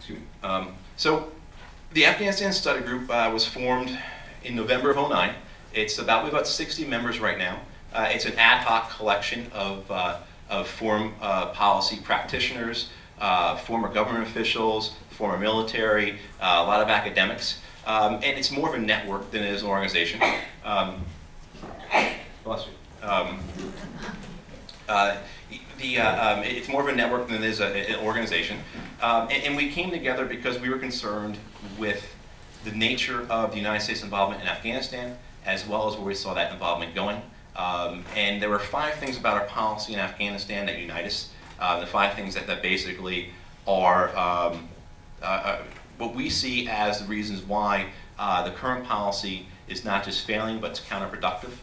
Excuse me. So the Afghanistan Study Group was formed in November of '09. It's we've got 60 members right now. It's an ad hoc collection of foreign policy practitioners, former government officials, former military, a lot of academics, and it's more of a network than it is an organization. Bless you. It's more of a network than it is an organization. And we came together because we were concerned with the nature of the United States involvement in Afghanistan, as well as where we saw that involvement going. And there were 5 things about our policy in Afghanistan that unite us. The 5 things that basically are what we see as the reasons why the current policy is not just failing, but it's counterproductive,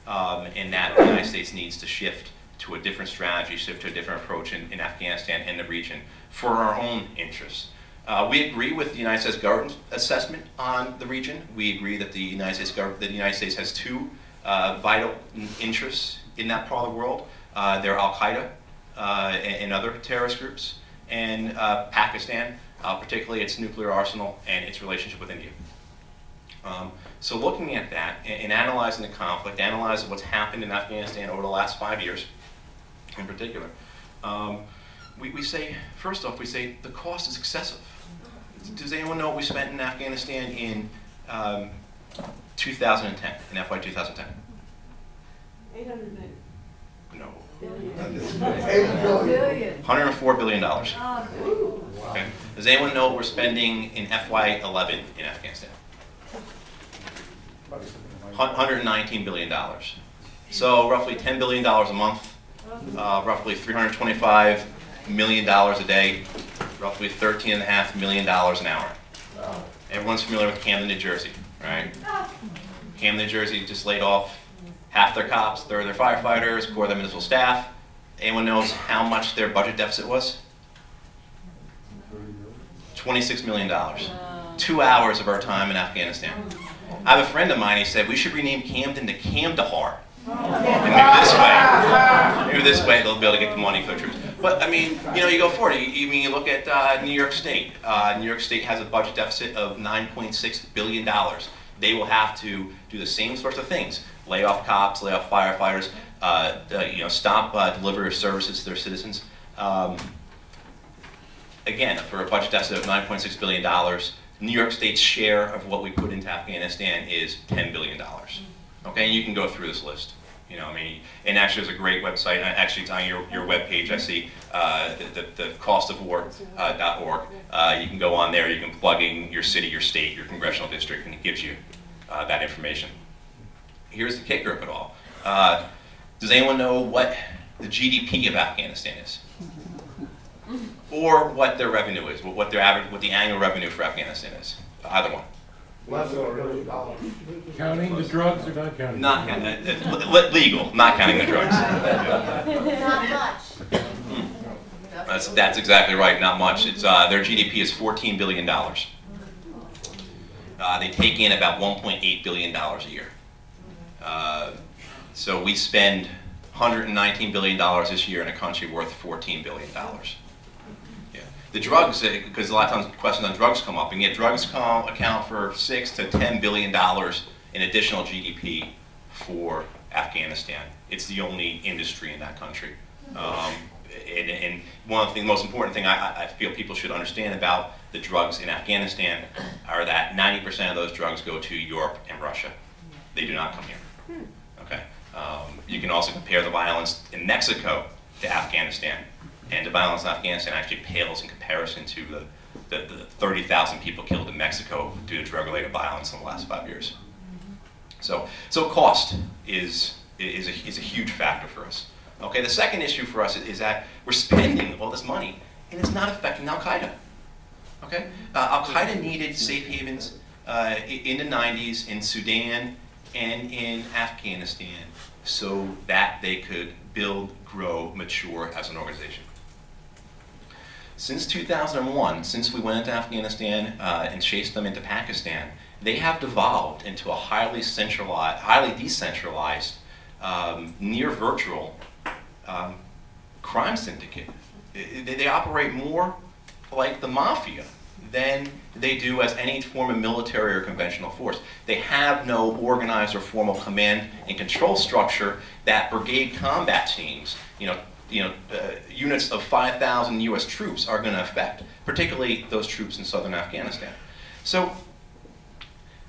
and that the United States needs to shift to a different strategy, shift to a different approach in Afghanistan and the region for our own interests. We agree with the United States government's assessment on the region. We agree that the United States has 2 vital interests in that part of the world. They're Al-Qaeda and other terrorist groups, and Pakistan, particularly its nuclear arsenal and its relationship with India. So looking at that and analyzing the conflict, analyzing what's happened in Afghanistan over the last 5 years in particular, we say, first off, we say the cost is excessive. Does anyone know what we spent in Afghanistan in 2010, in FY 2010? 800 million. No. Billion. $104 billion. Okay. Does anyone know what we're spending in FY 11 in Afghanistan? $119 billion. So roughly $10 billion a month, roughly $325 million a day, roughly $13.5 million an hour. Everyone's familiar with Camden, New Jersey, right? Camden, New Jersey just laid off half their cops, third of their firefighters, core of their municipal staff. Anyone knows how much their budget deficit was? $26 million. 2 hours of our time in Afghanistan. I have a friend of mine, he said, we should rename Camden to Camdahar. And maybe this way they'll be able to get the money for the troops. But I mean, you go forward. You look at New York State. New York State has a budget deficit of $9.6 billion. They will have to do the same sorts of things: lay off cops, lay off firefighters, stop delivery of services to their citizens. Again, for a budget deficit of $9.6 billion, New York State's share of what we put into Afghanistan is $10 billion. Okay, and you can go through this list. And actually there's a great website. Actually, it's on your webpage. I see the costofwar.org. You can go on there. You can plug in your city, your state, your congressional district, and it gives you that information. Here's the kicker of it all. Does anyone know what the GDP of Afghanistan is? Or what their revenue is? What the annual revenue for Afghanistan is? Either one. Less than $1 billion. Counting the drugs or not counting? Not counting. Legal, not counting the drugs. Not much. That's exactly right. Not much. It's their GDP is $14 billion. They take in about $1.8 billion a year. So we spend $119 billion this year in a country worth $14 billion. The drugs, because a lot of times questions on drugs come up, and yet drugs account for $6 to $10 billion in additional GDP for Afghanistan. It's the only industry in that country. And one of the most important thing I feel people should understand about the drugs in Afghanistan are that 90% of those drugs go to Europe and Russia. They do not come here. Okay. You can also compare the violence in Mexico to Afghanistan. And the violence in Afghanistan actually pales in comparison to the 30,000 people killed in Mexico due to drug-related violence in the last 5 years. So cost is a huge factor for us. Okay, the second issue for us is that we're spending all this money and it's not affecting Al-Qaeda. Okay, Al-Qaeda needed safe havens in the 90s in Sudan and in Afghanistan so that they could build, grow, mature as an organization. Since 2001, since we went into Afghanistan and chased them into Pakistan, they have devolved into a highly decentralized, near virtual crime syndicate. They operate more like the mafia than they do as any form of military or conventional force. They have no organized or formal command and control structure that brigade combat teams, units of 5,000 U.S. troops are going to affect, particularly those troops in southern Afghanistan. So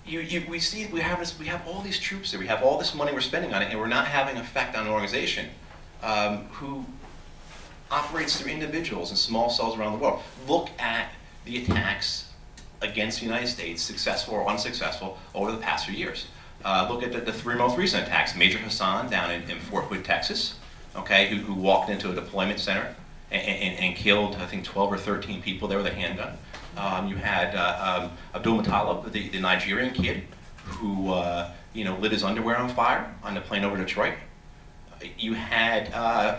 we have all these troops there, we have all this money we're spending on it, and we're not having an effect on an organization who operates through individuals and small cells around the world. Look at the attacks against the United States, successful or unsuccessful, over the past few years. Look at the three most recent attacks. Major Hassan down in Fort Hood, Texas, okay, who walked into a deployment center and killed, I think, 12 or 13 people there with a handgun. You had Abdul Muttalib, the Nigerian kid, who lit his underwear on fire on the plane over Detroit. You had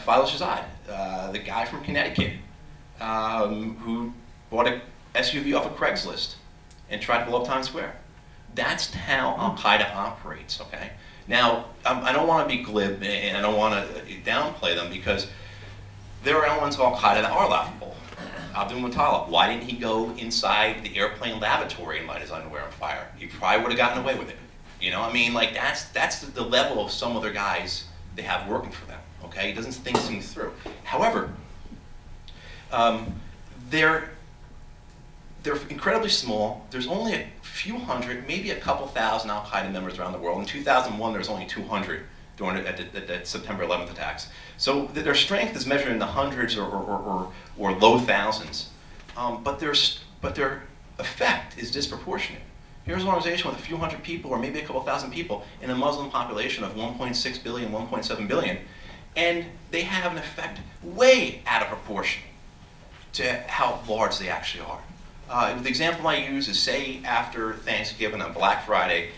Fadil Shahzad, the guy from Connecticut, who bought an SUV off of Craigslist and tried to blow up Times Square. That's how Al-Qaeda operates, okay? Now, I don't want to be glib and I don't want to downplay them, because there are elements of Al-Qaeda that are laughable. Abdul Muttalib, why didn't he go inside the airplane lavatory and light his underwear on fire? He probably would have gotten away with it. That's the level of some other guys they have working for them, okay? He doesn't think things through. However, they're incredibly small. There's only a few hundred, maybe a couple thousand Al-Qaeda members around the world. In 2001, there was only 200 during the September 11th attacks. So their strength is measured in the hundreds or low thousands, but their effect is disproportionate. Here's an organization with a few hundred people, or maybe a couple thousand people, in a Muslim population of 1.6 billion, 1.7 billion, and they have an effect way out of proportion to how large they actually are. The example I use is, say after Thanksgiving on Black Friday,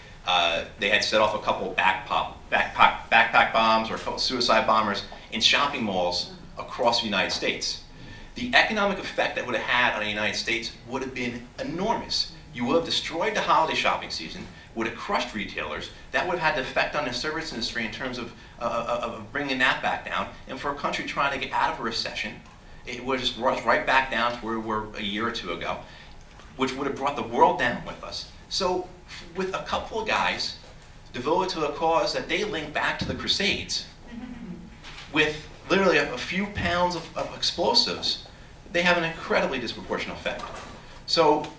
they had set off a couple backpack bombs or a couple suicide bombers in shopping malls across the United States. The economic effect that would have had on the United States would have been enormous. You would have destroyed the holiday shopping season, would have crushed retailers. That would have had the effect on the service industry in terms of bringing that back down. And for a country trying to get out of a recession, it would just rush right back down to where we were a year or two ago, which would have brought the world down with us. So with a couple of guys devoted to a cause that they link back to the Crusades, with literally a few pounds of explosives, they have an incredibly disproportionate effect. So what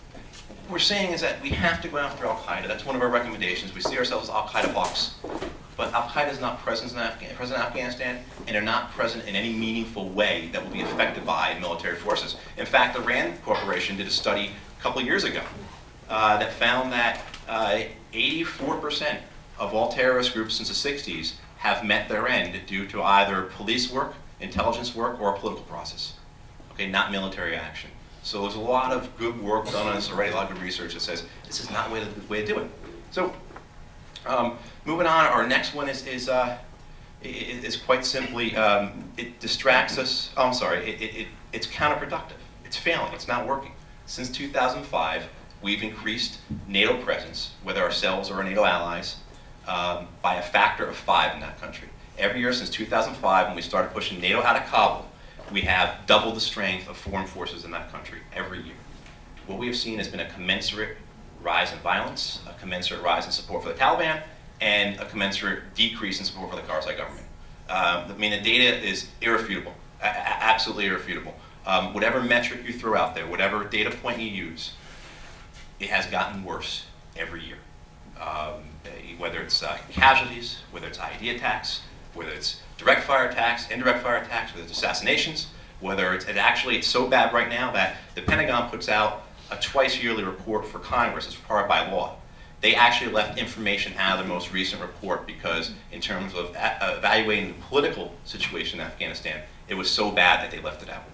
we're saying is that we have to go after Al-Qaeda. That's one of our recommendations. We see ourselves as Al-Qaeda hawks, but Al-Qaeda is not present in Afghanistan, and they're not present in any meaningful way that will be affected by military forces. In fact, the RAND Corporation did a study a couple of years ago that found that 84% of all terrorist groups since the 60s have met their end due to either police work, intelligence work, or a political process. Okay, not military action. So there's a lot of good work done on this already, a lot of good research that says this is not the way to do it. So moving on, our next one is quite simply, it distracts us. Oh, I'm sorry, it's counterproductive. It's failing, it's not working. Since 2005, we've increased NATO presence, whether ourselves or our NATO allies, by a factor of 5 in that country. Every year since 2005, when we started pushing NATO out of Kabul, we have doubled the strength of foreign forces in that country every year. What we have seen has been a commensurate rise in violence, a commensurate rise in support for the Taliban, and a commensurate decrease in support for the Karzai government. I mean, the data is irrefutable, absolutely irrefutable. Whatever metric you throw out there, whatever data point you use, it has gotten worse every year. Whether it's casualties, whether it's IED attacks, whether it's direct fire attacks, indirect fire attacks, whether it's assassinations, whether it's so bad right now that the Pentagon puts out a twice-yearly report for Congress as required by law. They actually left information out of the most recent report because in terms of evaluating the political situation in Afghanistan, it was so bad that they left it out.